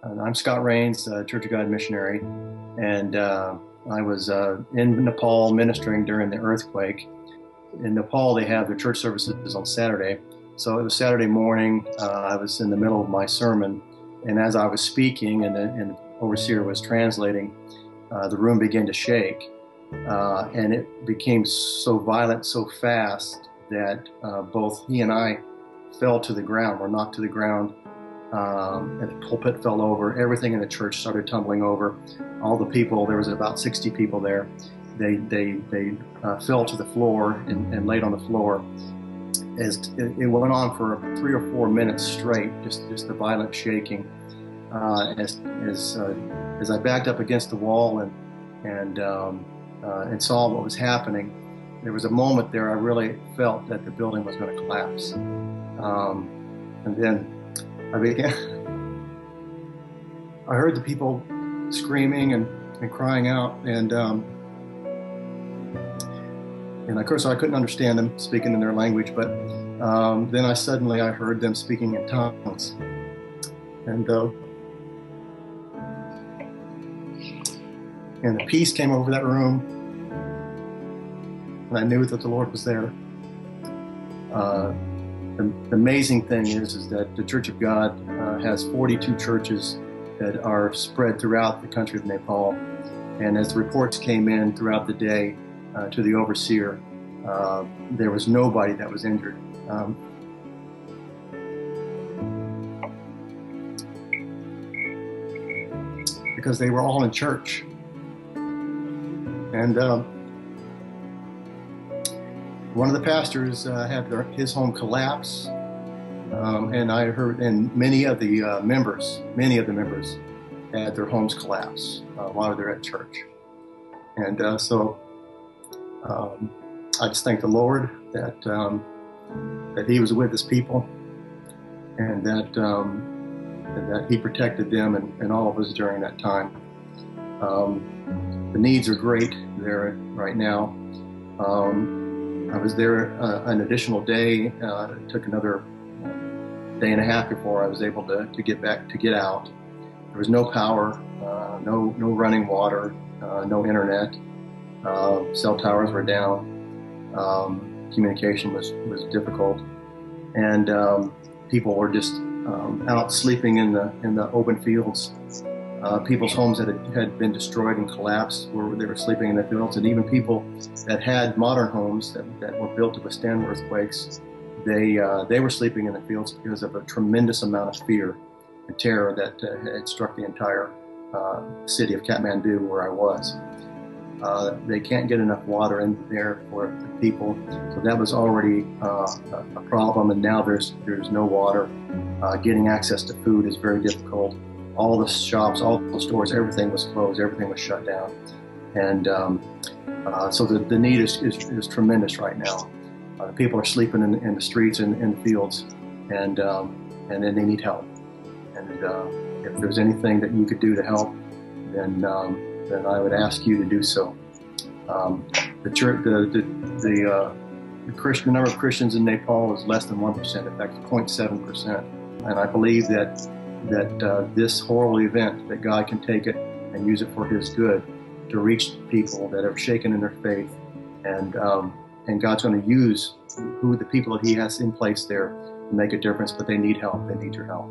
I'm Scott Rains, Church of God missionary, and I was in Nepal ministering during the earthquake. In Nepal, they have their church services on Saturday. So it was Saturday morning. I was in the middle of my sermon, and as I was speaking and the overseer was translating, the room began to shake, and it became so violent, so fast that both he and I fell to the ground, were knocked to the ground. And the pulpit fell over. Everything in the church started tumbling over. All the people, there was about 60 people there, they fell to the floor and laid on the floor. As it went on for 3 or 4 minutes straight, just the violent shaking. As I backed up against the wall and saw what was happening, there was a moment there I really felt that the building was going to collapse. And then I heard the people screaming and crying out, and of course I couldn't understand them speaking in their language, but then I heard them speaking in tongues, and the peace came over that room, and I knew that the Lord was there. The amazing thing is that the Church of God has 42 churches that are spread throughout the country of Nepal. And as the reports came in throughout the day to the overseer, there was nobody that was injured. Because they were all in church. And one of the pastors had his home collapse, and I heard, and many of the members had their homes collapse while they're at church. And so I just thank the Lord that He was with His people, and that He protected them and all of us during that time. The needs are great there right now. I was there an additional day. It took another day and a half before I was able to get out. There was no power, no running water, no internet. Cell towers were down. Communication was difficult, and people were just out sleeping in the open fields. People's homes that had been destroyed and collapsed, they were sleeping in the fields, and even people that had modern homes that were built to withstand earthquakes, they were sleeping in the fields because of a tremendous amount of fear and terror that had struck the entire city of Kathmandu, where I was. They can't get enough water in there for the people, so that was already a problem, and now there's no water. Getting access to food is very difficult. All the shops, all the stores, everything was closed, everything was shut down. And so the need is tremendous right now. The people are sleeping in the streets and in the fields, and then they need help. And if there's anything that you could do to help, then I would ask you to do so. The church, the number of Christians in Nepal is less than 1%, in fact, 0.7%. And I believe that this horrible event, that God can take it and use it for His good to reach people that are shaken in their faith, and God's going to use the people that He has in place there to make a difference, but they need help. They need your help.